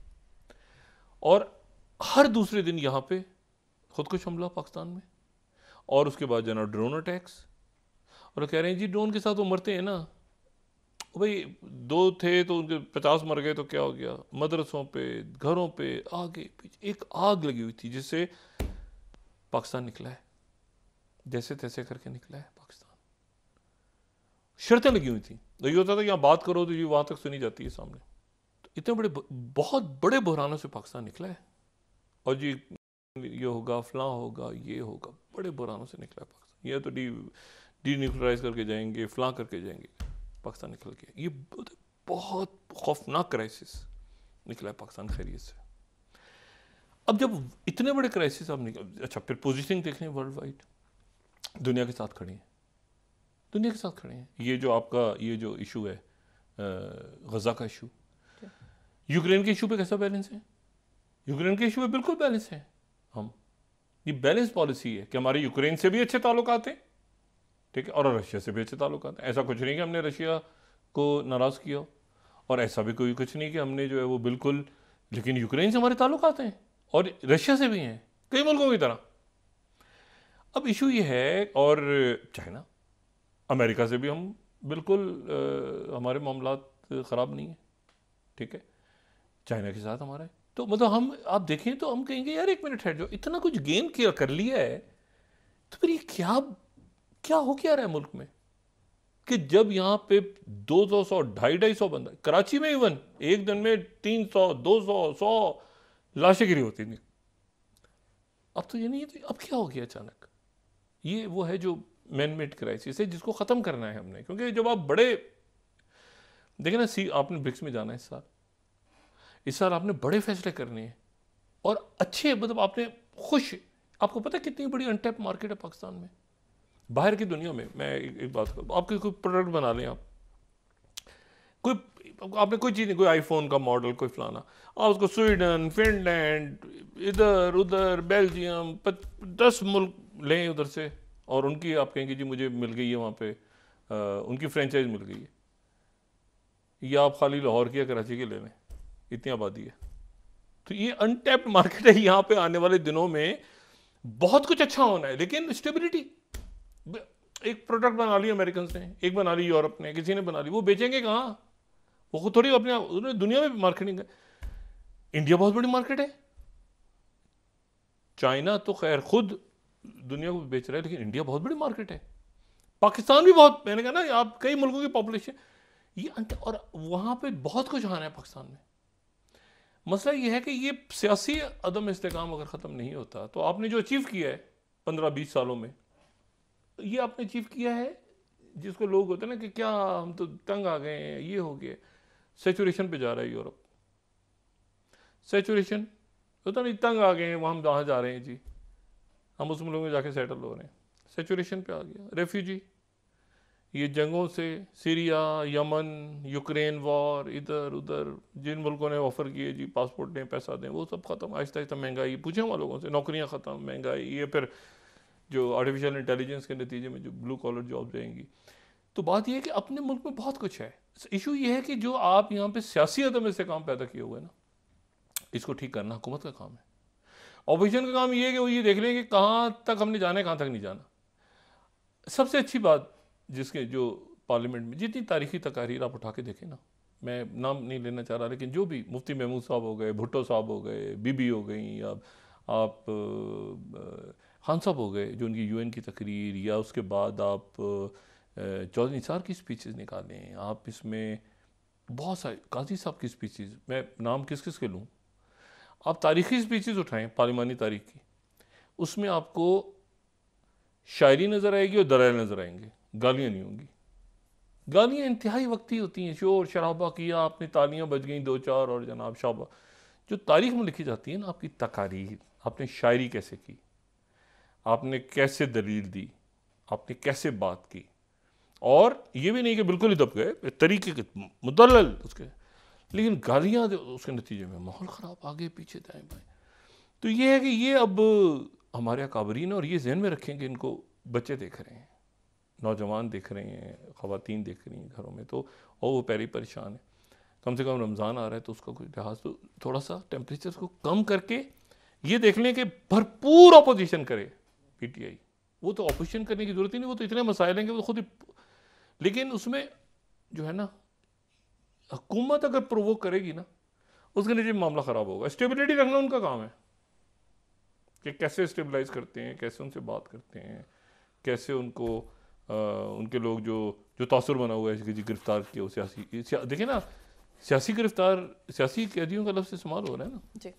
और हर दूसरे दिन यहाँ पे खुदकुश हमला पाकिस्तान में, और उसके बाद जना ड्रोन अटैक्स, और कह रहे हैं जी ड्रोन के साथ वो मरते हैं ना, भाई 2 थे तो उनके 50 मर गए तो क्या हो गया। मदरसों पे, घरों पे, आगे पीछे एक आग लगी हुई थी जिससे पाकिस्तान निकला है, जैसे तैसे करके निकला है पाकिस्तान। शर्तें लगी हुई थी, तो ये होता था यहाँ बात करो तो ये वहाँ तक सुनी जाती है सामने। तो इतने बहुत बड़े बहरानों से पाकिस्तान निकला है, और जी ये होगा, फलां होगा, ये होगा, बड़े बहरानों से निकला है पाकिस्तान। ये तो डी न्यूक्लियराइज करके जाएंगे, फलां करके जाएंगे, पाकिस्तान निकल गया। ये बहुत खौफनाक क्राइसिस निकला है पाकिस्तान खैरियत से। अब जब इतने बड़े क्राइसिस आप निकल, अच्छा फिर पोजीशनिंग देख लें वर्ल्ड वाइड, दुनिया के साथ खड़े हैं, दुनिया के साथ खड़े हैं। ये जो आपका ये जो इशू है गजा का इशू, यूक्रेन के इशू पे कैसा बैलेंस है? यूक्रेन के इशू में बिल्कुल बैलेंस है हम। ये बैलेंस पॉलिसी है कि हमारे यूक्रेन से भी अच्छे ताल्लुकात हैं, ठीक है, और रशिया से भी अच्छे ताल्लुकात हैं। ऐसा कुछ नहीं कि हमने रशिया को नाराज़ किया हो, और ऐसा भी कोई कुछ नहीं कि हमने जो है वो बिल्कुल, लेकिन यूक्रेन से हमारे ताल्लुकात हैं और रशिया से भी हैं, कई मुल्कों की तरह। अब इशू ये है, और चाइना, अमेरिका से भी हम बिल्कुल हमारे मामलात ख़राब नहीं है, ठीक है, चाइना के साथ हमारा है। तो मतलब हम, आप देखें तो हम कहेंगे यार एक मिनट है, जो इतना कुछ गेन किया कर लिया है, तो फिर ये क्या क्या हो क्या रहा है मुल्क में कि जब यहाँ पे 200 250 बंदा, कराची में इवन एक दिन में 300 200 100 लाशें गिरी होती थी। अब तो ये नहीं है, तो अब क्या हो गया अचानक? ये वो है जो मैन मेड क्राइसिस है जिसको ख़त्म करना है हमने। क्योंकि जब आप बड़े देखें ना, आपने ब्रिक्स में जाना है इस साल आपने बड़े फैसले करने हैं और अच्छे, मतलब आपने खुश, आपको पता है कितनी बड़ी अनटैप मार्केट है पाकिस्तान में, बाहर की दुनिया में। मैं एक बात करूँ, आपके कोई प्रोडक्ट बना लें, आप कोई, आपने कोई चीज़ नहीं, कोई आईफोन का मॉडल, कोई फलाना, आप उसको स्वीडन, फिनलैंड, इधर उधर, बेल्जियम, 10 मुल्क लें उधर से, और उनकी आप कहेंगे जी मुझे मिल गई है वहाँ पे उनकी फ्रेंचाइज मिल गई है, या आप खाली लाहौर की या कराची के ले लें, इतनी आबादी है। तो ये अनटैप्ड मार्केट है। यहाँ पे आने वाले दिनों में बहुत कुछ अच्छा होना है, लेकिन स्टेबिलिटी। एक प्रोडक्ट बना ली अमेरिकन ने, एक बना ली यूरोप ने, किसी ने बना ली, वो बेचेंगे कहाँ? वो खुद थोड़ी अपने दुनिया में मार्केटिंग है। इंडिया बहुत बड़ी मार्केट है, चाइना तो खैर खुद दुनिया को बेच रहा है, लेकिन इंडिया बहुत बड़ी मार्केट है। पाकिस्तान भी बहुत, मैंने कहा ना, आप कई मुल्कों की पॉपुलेशन ये, और वहाँ पे बहुत कुछ आना है पाकिस्तान में। मसला ये है कि ये सियासी अदम इस्तेकाम अगर ख़त्म नहीं होता, तो आपने जो अचीव किया है 15-20 सालों में, ये आपने अचीव किया है जिसको लोग होते हैं ना कि क्या हम तो तंग आ गए हैं, ये हो गए, सेचुरेशन पे जा रहा है यूरोप। सेचुरेशन होता नहीं, तंग आ गए हैं, वहाँ हम जहाँ जा रहे हैं जी, हम उस मुल्क में जाके सेटल हो रहे हैं, सेचुरेशन पे आ गया। रेफ्यूजी, ये जंगों से, सीरिया, यमन, यूक्रेन वॉर, इधर उधर जिन मुल्कों ने ऑफ़र किए जी पासपोर्ट दें, पैसा दें, वो सब ख़त्म। आहिस्ता आहिस्ता महंगाई, पूछे वहाँ लोगों से, नौकरियाँ ख़त्म, महंगाई, ये फिर जो आर्टिफिशियल इंटेलिजेंस के नतीजे में जो ब्लू कॉलर जॉब जाएंगी। तो बात यह है कि अपने मुल्क में बहुत कुछ है। इशू ये है कि जो आप यहाँ पे सियासी अदम से काम पैदा किए हुए ना, इसको ठीक करना हुकूमत का काम है। ऑपोजिशन का काम ये है कि वो ये देख लें कि कहाँ तक हमने जाना है, कहाँ तक नहीं जाना। सबसे अच्छी बात जिसके जो पार्लियामेंट में जितनी तारीखी तकारीर आप उठा के देखें ना, मैं नाम नहीं लेना चाह रहा, लेकिन जो भी मुफ्ती महमूद साहब हो गए, भुट्टो साहब हो गए, बीबी हो गई, या आप खान साहब हो गए जो उनकी यूएन की तकरीर, या उसके बाद आप चौधरी निसार की स्पीचेस निकालें, आप इसमें बहुत सारे काजी साहब की स्पीचेस, मैं नाम किस किस के लूँ, आप तारीख़ी स्पीचेस उठाएं पार्लिमानी तारीख की, उसमें आपको शायरी नज़र आएगी और दलाइल नज़र आएंगे, गालियाँ नहीं होंगी। गालियाँ इंतहाई वक्ती होती हैं, शोर शराबा किया आपने, तालियाँ बज गई 2-4 और जनाब शाबा। जो तारीख में लिखी जाती है ना, आपकी तकारीर, आपने शायरी कैसे की, आपने कैसे दलील दी, आपने कैसे बात की, और ये भी नहीं कि बिल्कुल ही दब गए, तरीके के मुदल्लल उसके, लेकिन गालियाँ उसके नतीजे में माहौल ख़राब, आगे पीछे दाएँ बाएँ। तो ये है कि ये अब हमारे अकाबरीन, और ये जहन में रखें कि इनको बच्चे देख रहे हैं, नौजवान देख रहे हैं, ख़वातीन देख रही हैं घरों में, तो और वो पहले परेशान है। कम से कम रमज़ान आ रहा है तो उसका कोई लिहाज, तो थोड़ा सा टेम्परेचर को कम करके ये देख लें कि भरपूर अपोजिशन करे पीटीआई। वो तो अपोजिशन करने की ज़रूरत ही नहीं, वो तो इतने मसाइल हैं कि वो खुद ही, लेकिन उसमें जो है ना, हुकूमत अगर प्रोवोक करेगी ना, उसके नीचे मामला ख़राब होगा। स्टेबिलिटी रखना उनका काम है कि कैसे स्टेबलाइज करते हैं, कैसे उनसे बात करते हैं, कैसे उनको उनके लोग जो तासुर बना हुआ है कि जी गिरफ्तार किया हो, सियासी देखिए ना, सियासी गिरफ्तार, सियासी कैदियों का लफ्ज़ इस्तेमाल हो रहा है ना जी।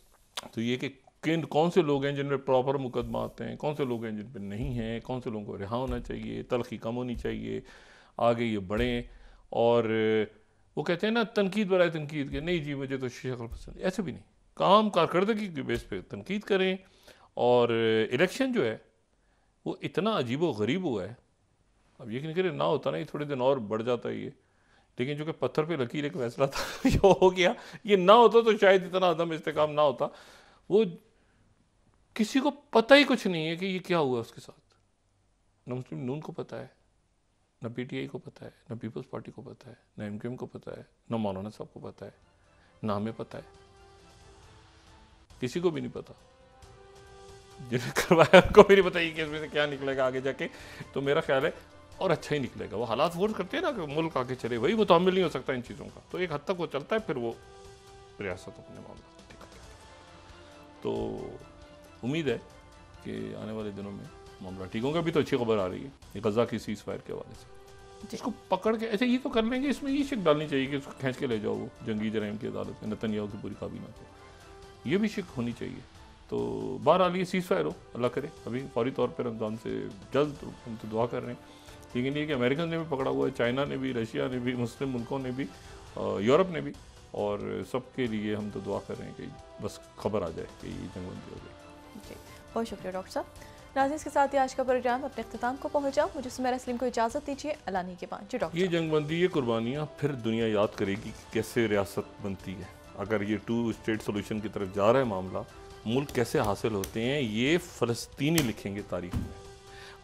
तो ये कि कौन से लोग हैं जिन पर प्रॉपर मुकदमा आते हैं, कौन से लोग हैं जिन पर नहीं हैं, कौन से लोगों को रिहा होना चाहिए, तलखी कम होनी चाहिए, आगे ये बढ़ें। और वो कहते हैं ना, तनकीद बराए तनकीद के, नहीं जी मुझे तो शक्ल पसंद, ऐसे भी नहीं, काम कारकर्दगी के बेस पे तनकीद करें। और इलेक्शन जो है वो इतना अजीब व गरीब हुआ है, अब ये नहीं करें ना होता ना, ये थोड़े दिन और बढ़ जाता है ये, लेकिन जो कि पत्थर पे लकीर एक फैसला था जो हो गया, ये ना होता तो शायद इतना अदम इस्तेकाम ना होता। वो किसी को पता ही कुछ नहीं है कि ये क्या हुआ उसके साथ। न मुस्लिम नून को पता है, न पीटीआई को पता है, न पीपल्स पार्टी को पता है, न एमक्यूएम को पता है, न मौलाना साहब को पता है, न हमें पता है, किसी को भी नहीं पता। जिन्हें करवाया उनको भी नहीं पता कि इसमें से क्या निकलेगा आगे जाके। तो मेरा ख्याल है और अच्छा ही निकलेगा। वो हालात फोर्स करते हैं ना कि मुल्क आगे चले, वही मुतामिल नहीं हो सकता इन चीज़ों का, तो एक हद तक वो चलता है, फिर वो रियासत अपने मामला ठीक करती है। तो उम्मीद है कि आने वाले दिनों में मामला ठीक होगा। अभी तो अच्छी खबर आ रही है ये गजा की सीज फायर के हवाले से। इसको पकड़ के ऐसे ये तो कर लेंगे, इसमें ये शिक डालनी चाहिए कि उसको खींच के ले जाओ वो जंगी जराइम की अदालत में, नेतन्याहू की पूरी काबीना को, ये भी शिक होनी चाहिए। तो बहरहाल ये सीज फायर हो, अल्लाह करे। अभी फौरी तौर पर रमज़ान से जल्द हम तो दुआ कर रहे हैं, लेकिन ये कि अमेरिकन ने भी पकड़ा हुआ है, चाइना ने भी, रशिया ने भी, मुस्लिम मुल्कों ने भी, यूरोप ने भी, और सबके लिए हम तो दुआ कर रहे हैं कि बस खबर आ जाए कि ये जंगबंदी हो गई।
जी, बहुत शुक्रिया डॉक्टर साहब। नाज़रीन, के साथ ही आज का प्रोग्राम अपने इख्तिताम को पहुंचा। मुझे सुमेरा सलीम को इजाज़त दीजिए। अल्लाह ने के बाद जी डॉक्टर।
ये जंगबंदी, ये कुर्बानियाँ फिर दुनिया याद करेगी कि कैसे रियासत बनती है। अगर ये 2 स्टेट सोल्यूशन की तरफ जा रहा है मामला, मुल्क कैसे हासिल होते हैं, ये फ़लस्तीनी लिखेंगे तारीख में।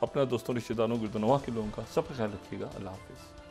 अपना दोस्तों, रिश्तेदारों, गिरदोनवा के लोगों का सबका ख्याल रखिएगा। अल्लाह हाफिज़।